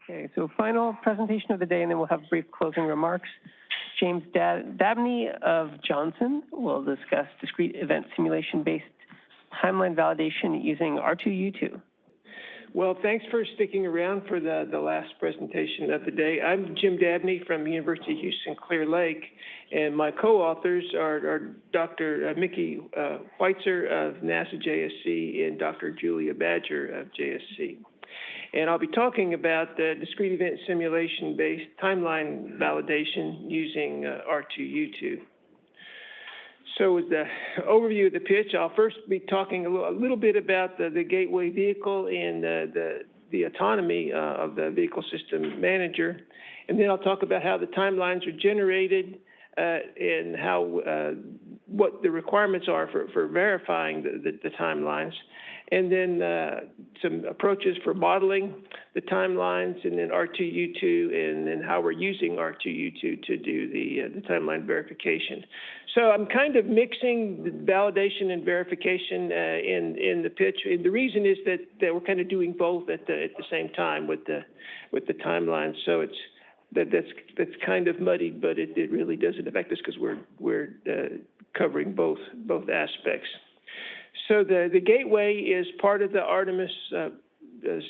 Okay, so final presentation of the day, and then we'll have brief closing remarks. James Dabney of Johnson will discuss discrete event simulation-based timeline validation using R2U2. Well, thanks for sticking around for the last presentation of the day. I'm Jim Dabney from the University of Houston Clear Lake, and my co-authors are Dr. Mickey Weitzer of NASA JSC and Dr. Julia Badger of JSC. And I'll be talking about the discrete event simulation-based timeline validation using R2U2. So with the overview of the pitch, I'll first be talking a little bit about the gateway vehicle and the autonomy of the vehicle system manager. And then I'll talk about how the timelines are generated and how what the requirements are for verifying the timelines. And then some approaches for modeling the timelines, and then R2U2, and then how we're using R2U2 to do the timeline verification. So I'm kind of mixing the validation and verification in the pitch. And the reason is that we're kind of doing both at the same time with the timelines. So that's kind of muddied, but it really doesn't affect us because we're covering both aspects. So the gateway is part of the Artemis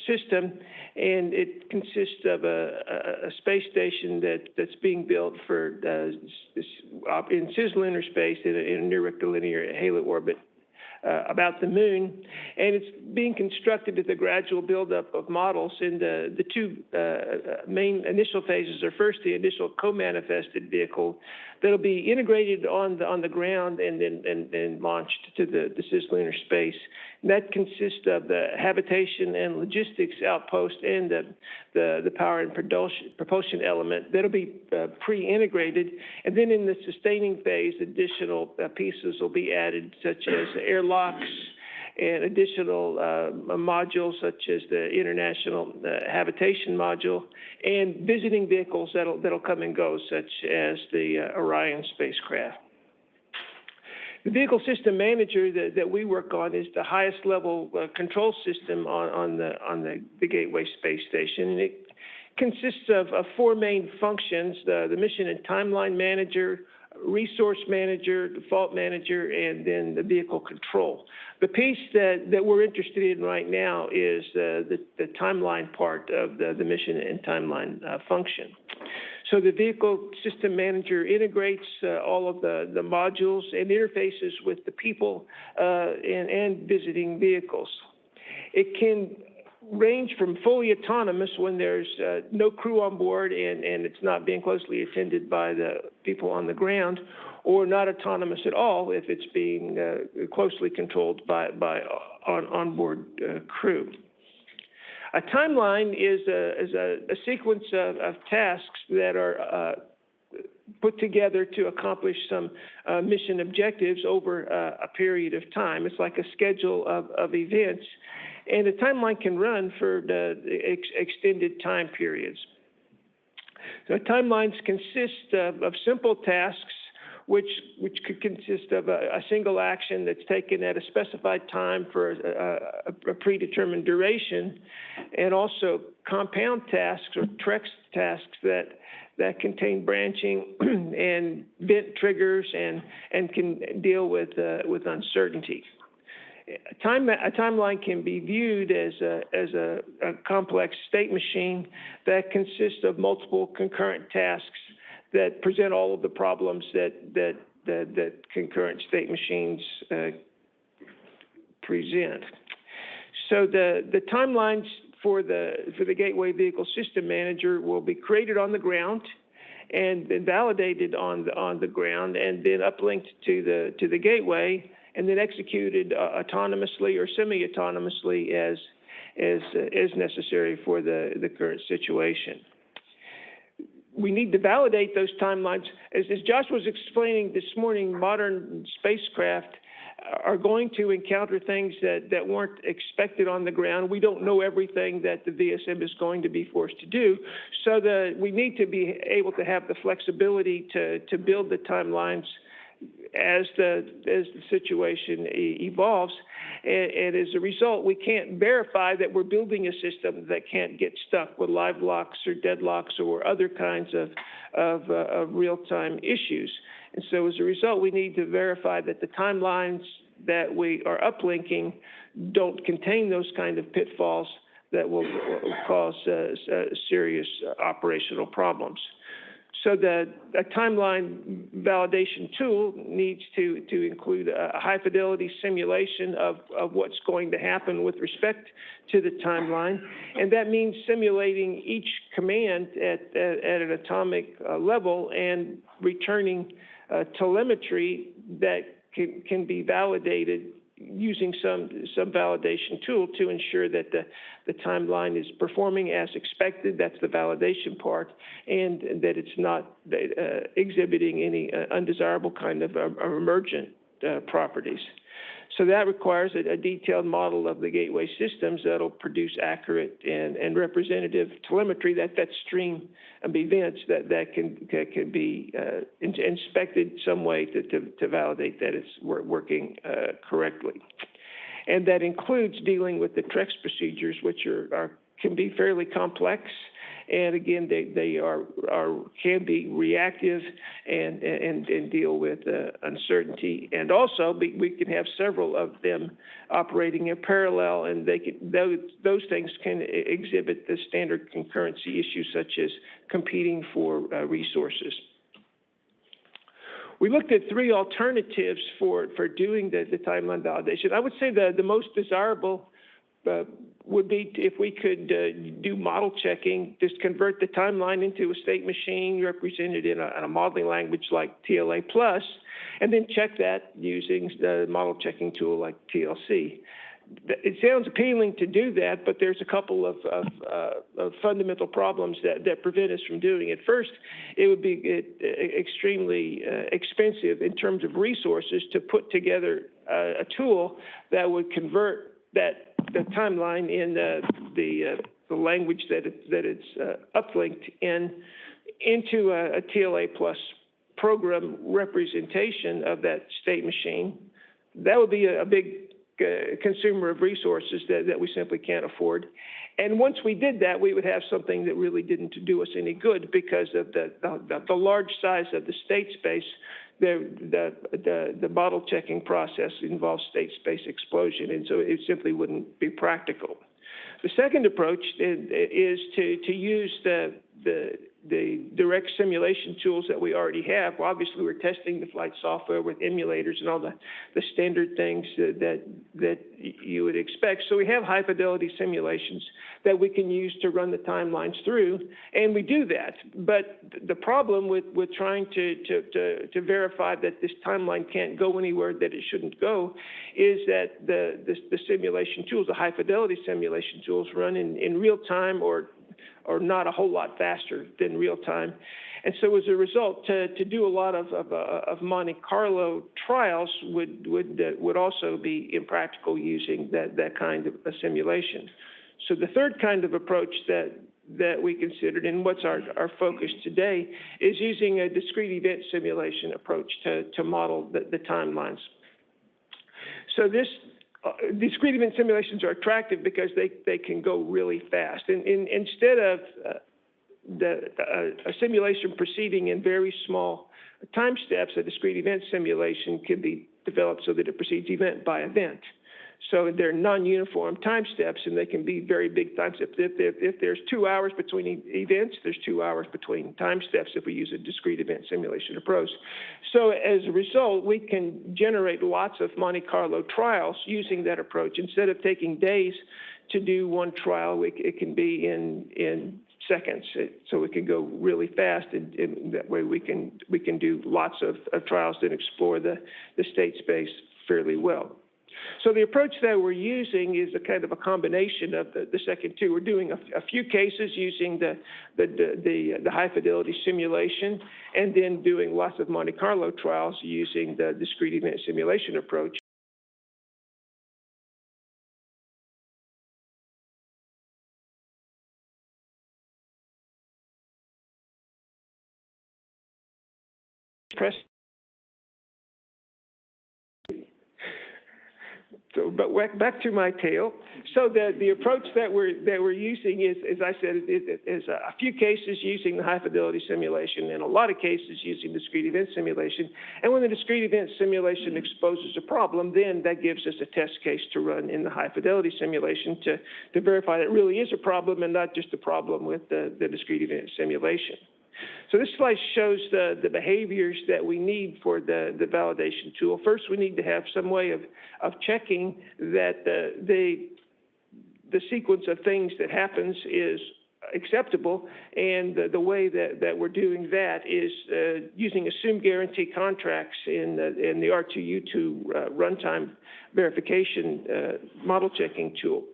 system, and it consists of a space station that's being built for in cislunar space in a near rectilinear halo orbit about the moon, and it's being constructed with a gradual buildup of models. And the two main initial phases are first the initial co-manifested vehicle that'll be integrated on the ground and then launched to the cislunar space. And that consists of the habitation and logistics outpost and the power and propulsion element that'll be pre-integrated. And then in the sustaining phase, additional pieces will be added, such as airlocks and additional modules such as the International Habitation Module and visiting vehicles that'll come and go, such as the Orion spacecraft. The vehicle system manager that we work on is the highest level control system on the Gateway Space Station, and it consists of four main functions: the mission and timeline manager, resource manager, default manager, and then the vehicle control. The piece that we're interested in right now is the timeline part of the mission and timeline function. So the vehicle system manager integrates all of the modules and interfaces with the people and visiting vehicles. It can range from fully autonomous when there's no crew on board and it's not being closely attended by the people on the ground, or not autonomous at all if it's being closely controlled by onboard crew. A timeline is a sequence of tasks that are put together to accomplish some mission objectives over a period of time. It's like a schedule of events, and a timeline can run for the extended time periods. So timelines consist of simple tasks, which could consist of a single action that's taken at a specified time for a predetermined duration, and also compound tasks or TREX tasks that contain branching and event triggers and can deal with uncertainty. A timeline can be viewed as a complex state machine that consists of multiple concurrent tasks that present all of the problems that concurrent state machines present. So the timelines for the Gateway Vehicle System Manager will be created on the ground and then validated on the ground, and then uplinked to the gateway, and then executed autonomously or semi-autonomously as necessary for the current situation. We need to validate those timelines. As Josh was explaining this morning, modern spacecraft are going to encounter things that weren't expected on the ground. We don't know everything that the VSM is going to be forced to do, so we need to be able to have the flexibility to build the timelines as the situation evolves. And as a result, we can't verify that we're building a system that can't get stuck with live locks or deadlocks or other kinds of real-time issues. And so as a result, we need to verify that the timelines that we are uplinking don't contain those kind of pitfalls that will cause serious operational problems. So a timeline validation tool needs to include a high-fidelity simulation of what's going to happen with respect to the timeline, and that means simulating each command at an atomic level and returning telemetry that can be validated using some validation tool to ensure that the timeline is performing as expected. That's the validation part, and that it's not exhibiting any undesirable kind of emergent properties. So that requires a detailed model of the gateway systems that'll produce accurate and representative telemetry, that stream of events that can be inspected some way to validate that it's working correctly. And that includes dealing with the TREX procedures, which can be fairly complex. And again, they can be reactive and deal with uncertainty. And also, we can have several of them operating in parallel, and those things can exhibit the standard concurrency issues, such as competing for resources. We looked at three alternatives for doing the timeline validation. I would say the most desirable would be if we could do model checking, just convert the timeline into a state machine represented in a modeling language like TLA+, and then check that using the model checking tool like TLC. It sounds appealing to do that, but there's a couple of fundamental problems that prevent us from doing it. First, it would be extremely expensive in terms of resources to put together a tool that would convert the timeline in the language that it's uplinked into a TLA+ program representation of that state machine. That would be a big consumer of resources that we simply can't afford. And once we did that, we would have something that really didn't do us any good because of the large size of the state space. The model checking process involves state space explosion, and so it simply wouldn't be practical. The second approach is to use the direct simulation tools that we already have. Well, obviously, we're testing the flight software with emulators and all the standard things that you would expect. So we have high-fidelity simulations that we can use to run the timelines through, and we do that. But the problem with trying to verify that this timeline can't go anywhere that it shouldn't go is that the simulation tools, the high-fidelity simulation tools, run in real time or not a whole lot faster than real time. And so as a result, to do a lot of Monte Carlo trials would also be impractical using that kind of a simulation. So the third kind of approach that we considered, and what's our focus today, is using a discrete event simulation approach to model the timelines. So discrete event simulations are attractive because they can go really fast. And instead of a simulation proceeding in very small time steps, a discrete event simulation can be developed so that it proceeds event by event. So they're non-uniform time steps, and they can be very big time steps. If there's 2 hours between events, there's 2 hours between time steps if we use a discrete event simulation approach. So as a result, we can generate lots of Monte Carlo trials using that approach. Instead of taking days to do one trial, it can be in seconds. So it can go really fast, and that way we can do lots of trials that explore the state space fairly well. So the approach that we're using is a kind of a combination of the second two. We're doing a few cases using the high fidelity simulation, and then doing lots of Monte Carlo trials using the discrete event simulation approach. Press So, but back to my tale. So the approach that we're using is, as I said, is a few cases using the high fidelity simulation and a lot of cases using discrete event simulation. And when the discrete event simulation exposes a problem, then that gives us a test case to run in the high fidelity simulation to verify that it really is a problem and not just a problem with the discrete event simulation. So this slide shows the behaviors that we need for the validation tool. First, we need to have some way of checking that the sequence of things that happens is acceptable, and the way that we're doing that is using assumed guarantee contracts in the R2U2 runtime verification model checking tool.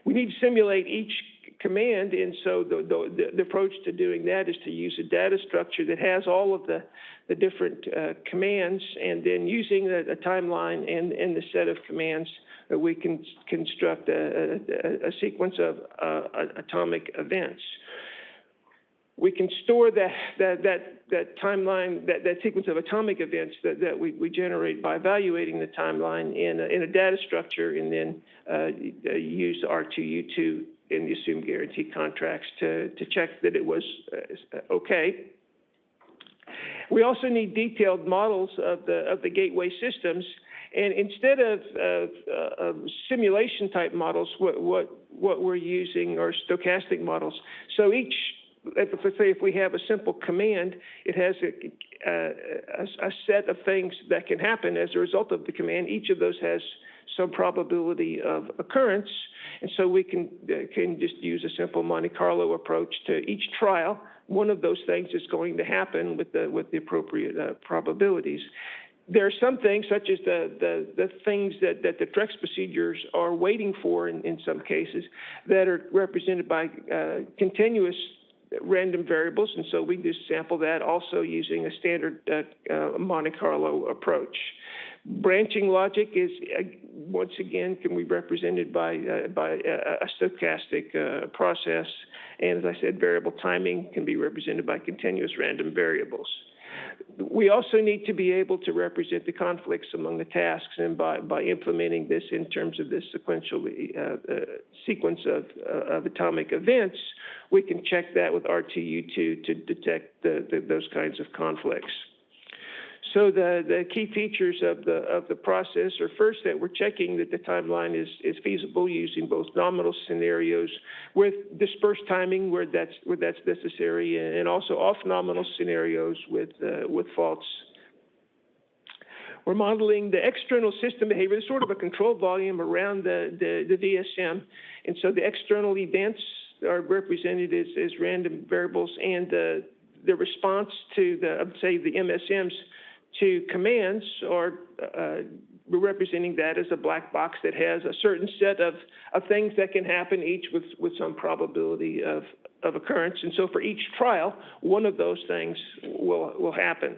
We need to simulate each command, and so the approach to doing that is to use a data structure that has all of the different commands, and then using a timeline and the set of commands that we can construct a sequence of atomic events. We can store that timeline, that sequence of atomic events that we generate by evaluating the timeline in a data structure, and then use R2U2 in the assumed guarantee contracts to check that it was okay. We also need detailed models of the gateway systems, and instead of simulation type models, what we're using are stochastic models. So let's say if we have a simple command, it has a set of things that can happen as a result of the command. Each of those has some probability of occurrence, and so we can just use a simple Monte Carlo approach to each trial. One of those things is going to happen with the appropriate probabilities. There are some things, such as the things that the TREX procedures are waiting for in some cases, that are represented by continuous random variables, and so we just sample that also using a standard Monte Carlo approach. Branching logic is, once again, can be represented by a stochastic process, and as I said, variable timing can be represented by continuous random variables. We also need to be able to represent the conflicts among the tasks, and by implementing this in terms of this sequential sequence of atomic events, we can check that with R2U2 to detect those kinds of conflicts. So the key features of the process are, first, that we're checking that the timeline is feasible using both nominal scenarios with dispersed timing where that's necessary, and also off nominal scenarios with faults. We're modeling the external system behavior. There's sort of a control volume around the VSM, and so the external events are represented as random variables, and the response to say the MSMs to commands are we're representing that as a black box that has a certain set of things that can happen, each with some probability of occurrence. And so for each trial, one of those things will happen.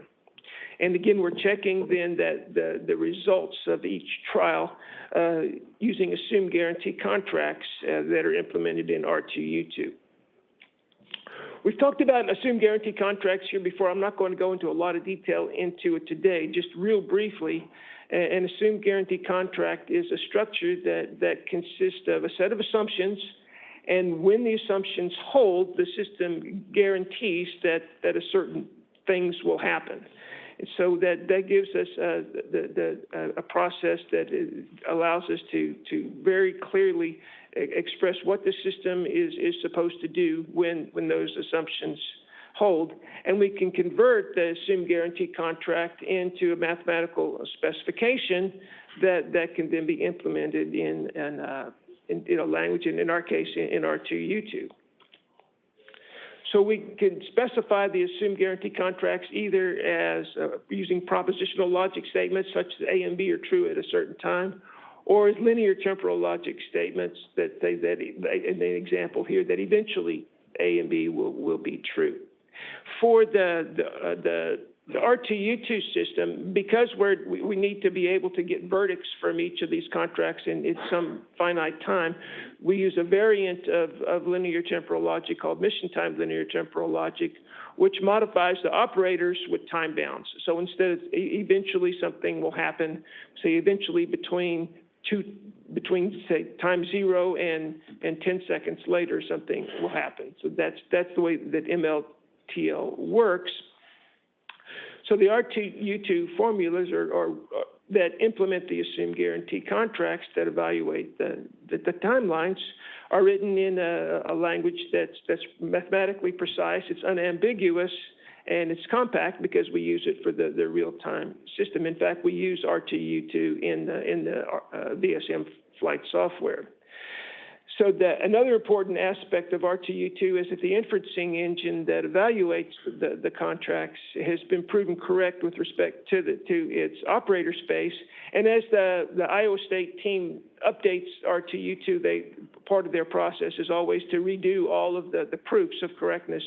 And again, we're checking then that the results of each trial using assumed guarantee contracts that are implemented in R2U2. We've talked about assumed guarantee contracts here before. I'm not going to go into a lot of detail into it today. Just real briefly, an assumed guarantee contract is a structure that consists of a set of assumptions, and when the assumptions hold, the system guarantees that a certain things will happen. And so that gives us a process that allows us to very clearly express what the system is supposed to do when those assumptions hold, and we can convert the assumed guarantee contract into a mathematical specification that can then be implemented in a language, and in our case, in R2U2. So we can specify the assumed guarantee contracts either as using propositional logic statements such as A and B are true at a certain time, or as linear temporal logic statements that say that, in the example here, that eventually A and B will be true. For the the R2U2 system, because we need to be able to get verdicts from each of these contracts in some finite time, we use a variant of linear temporal logic called mission time linear temporal logic, which modifies the operators with time bounds. So instead of eventually something will happen, say eventually between say time 0 and 10 seconds later, something will happen. So that's the way that MLTL works. So the R2U2 formulas are that implement the assumed guarantee contracts that evaluate the timelines are written in a language that's mathematically precise, it's unambiguous, and it's compact because we use it for the real-time system. In fact, we use R2U2 in the VSM flight software. So another important aspect of R2U2 is that the inferencing engine that evaluates the contracts has been proven correct with respect to its operator space. And as the Iowa State team updates R2U2, part of their process is always to redo all of the proofs of correctness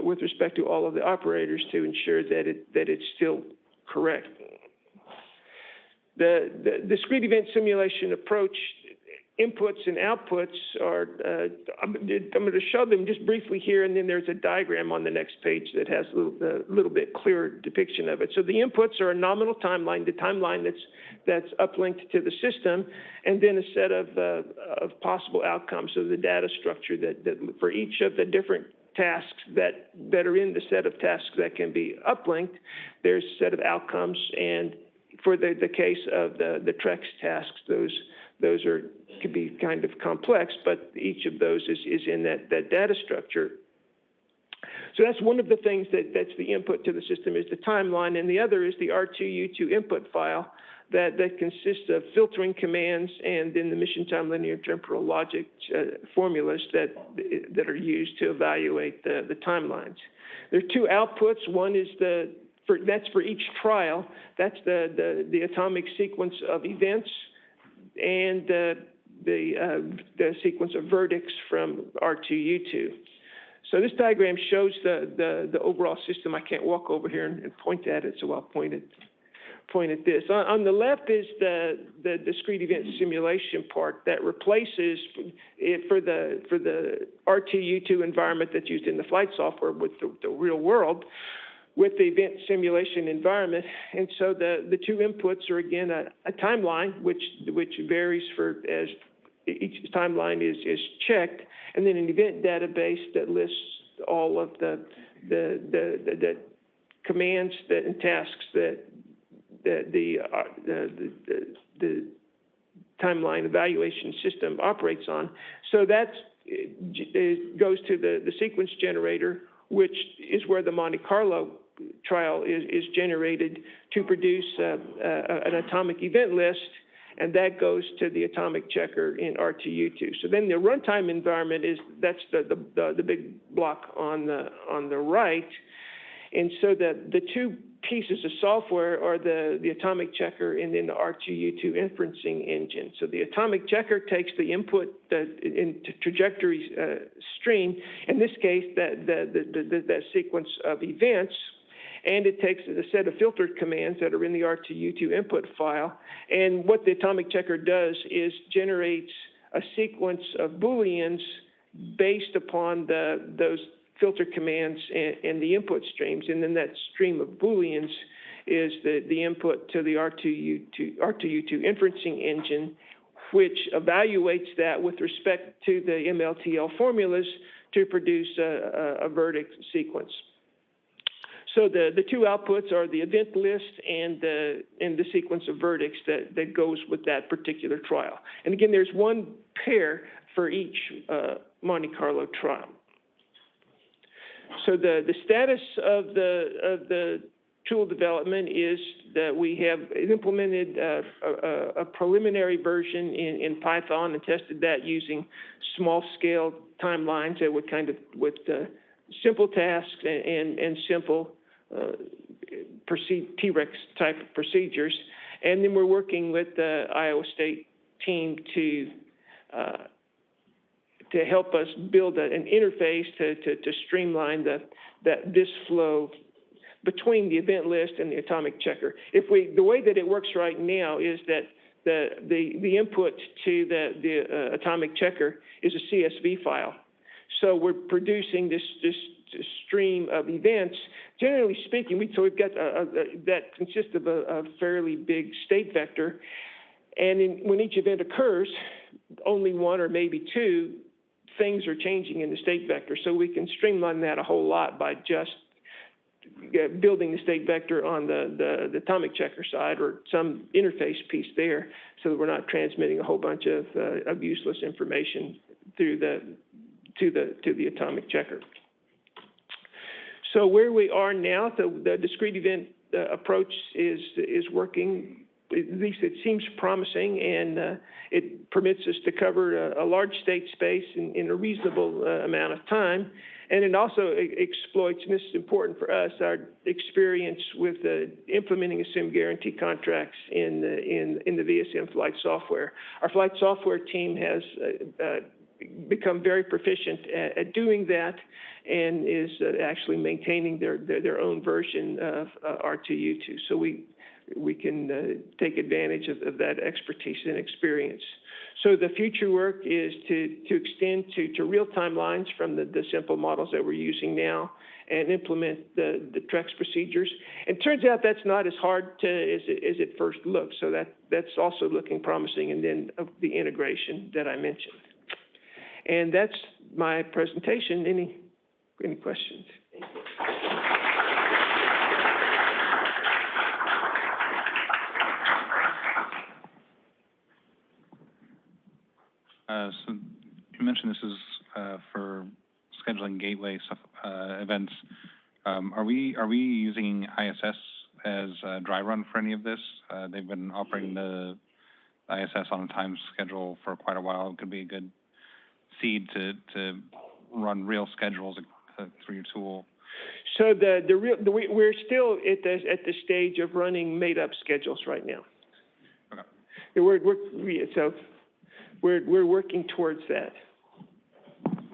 with respect to all of the operators to ensure that it's still correct. The discrete event simulation approach inputs and outputs are, I'm going to show them just briefly here, and then there's a diagram on the next page that has a little bit clearer depiction of it. So the inputs are a nominal timeline, the timeline that's uplinked to the system, and then a set of possible outcomes. So the data structure that for each of the different tasks that are in the set of tasks that can be uplinked, there's a set of outcomes, and for the case of the TREX tasks, those could be kind of complex, but each of those is in that data structure. So that's one of the things that's the input to the system is the timeline, and the other is the R2U2 input file that consists of filtering commands and then the mission time linear temporal logic formulas that are used to evaluate the timelines. There are two outputs. One is that's for each trial. That's the atomic sequence of events and the sequence of verdicts from R2U2. So this diagram shows the overall system. I can't walk over here and point at it, so I'll point at this. On the left is the discrete event simulation part that replaces it for the R2U2 environment that's used in the flight software with the real world, with the event simulation environment. And so the two inputs are, again, a timeline, which varies as each timeline is checked, and then an event database that lists all of the commands and tasks that the timeline evaluation system operates on. So that goes to the sequence generator, which is where the Monte Carlo trial is generated to produce an atomic event list, and that goes to the atomic checker in R2U2. So then the runtime environment that's the big block on the right, and so the two pieces of software are the atomic checker and then the R2U2 inferencing engine. So the atomic checker takes the input into trajectory stream, in this case that sequence of events, and it takes a set of filtered commands that are in the R2U2 input file. And what the atomic checker does is generates a sequence of Booleans based upon those filter commands and the input streams, and then that stream of Booleans is the input to the R2U2 inferencing engine, which evaluates that with respect to the MLTL formulas to produce a verdict sequence. So the two outputs are the event list and the sequence of verdicts that goes with that particular trial. And again, there's one pair for each Monte Carlo trial. So the status of the tool development is that we have implemented a preliminary version in Python and tested that using small-scale timelines that would with simple tasks and simple T-Rex type of procedures. And then we're working with the Iowa State team to help us build an interface to streamline this flow between the event list and the atomic checker. The way that it works right now is that the input to the atomic checker is a CSV file. So we're producing this stream of events. Generally speaking, we've got that consists of a fairly big state vector, and when each event occurs, only one or maybe two things are changing in the state vector. So we can streamline that a whole lot by just building the state vector on the atomic checker side or some interface piece there, so that we're not transmitting a whole bunch of useless information through to the atomic checker. So where we are now, the discrete event approach is working. At least it seems promising, and it permits us to cover a large state space in a reasonable amount of time. And it also exploits, and this is important for us, our experience with implementing assumed guarantee contracts in the VSM flight software. Our flight software team has become very proficient at doing that, and is actually maintaining their own version of R2U2. So we can take advantage of that expertise and experience. So the future work is to extend to real-time lines from the simple models that we're using now, and implement the TREX procedures. And it turns out that's not as hard as it first looks. So that's also looking promising. And then the integration that I mentioned. And that's my presentation. Any questions? So you mentioned this is for scheduling gateway stuff, events. Are we using ISS as a dry run for any of this? They've been operating the ISS on a time schedule for quite a while. It could be a good seed to run real schedules through your tool. So we're still at the stage of running made-up schedules right now. Okay. We're working towards that.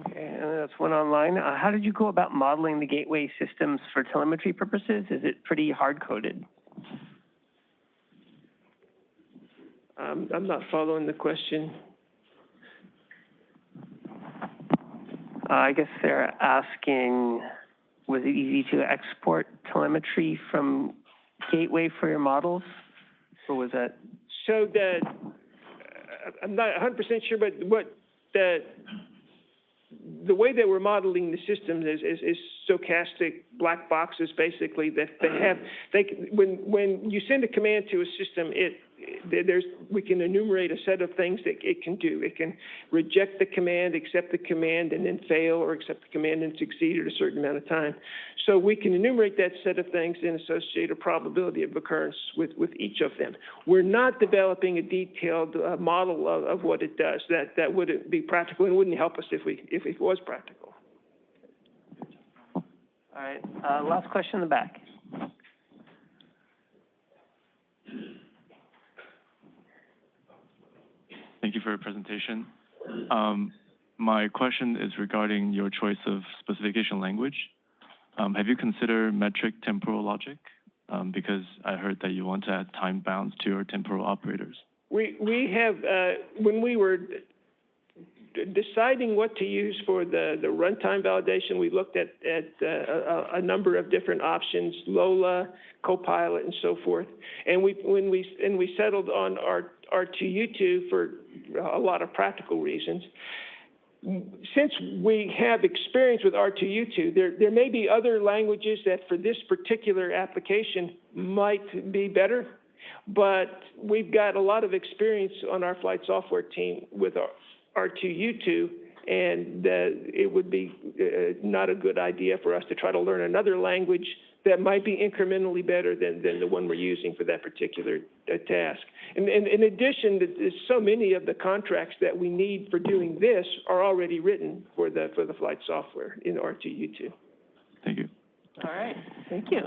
Okay, and that's one online. How did you go about modeling the gateway systems for telemetry purposes? Is it pretty hard-coded? I'm not following the question. I guess they're asking, was it easy to export telemetry from gateway for your models, or was that? So I'm not 100% sure, but what the way that we're modeling the systems is stochastic black boxes, basically, that when you send a command to a system, we can enumerate a set of things that it can do. It can reject the command, accept the command, and then fail, or accept the command and succeed at a certain amount of time. So we can enumerate that set of things and associate a probability of occurrence with each of them. We're not developing a detailed model of what it does. That wouldn't be practical, and wouldn't help us if it was practical. All right. Last question in the back. Thank you for your presentation. My question is regarding your choice of specification language. Have you considered metric temporal logic? Because I heard that you want to add time bounds to your temporal operators. We have, when we were deciding what to use for the runtime validation, we looked at a number of different options, Lola, Copilot, and so forth. And when we settled on R2U2 for a lot of practical reasons. Since we have experience with R2U2, there may be other languages that for this particular application might be better, but we've got a lot of experience on our flight software team with R2U2, and it would be not a good idea for us to try to learn another language that might be incrementally better than the one we're using for that particular task. And in addition, there's so many of the contracts that we need for doing this are already written for the flight software in R2U2. Thank you. All right. Thank you.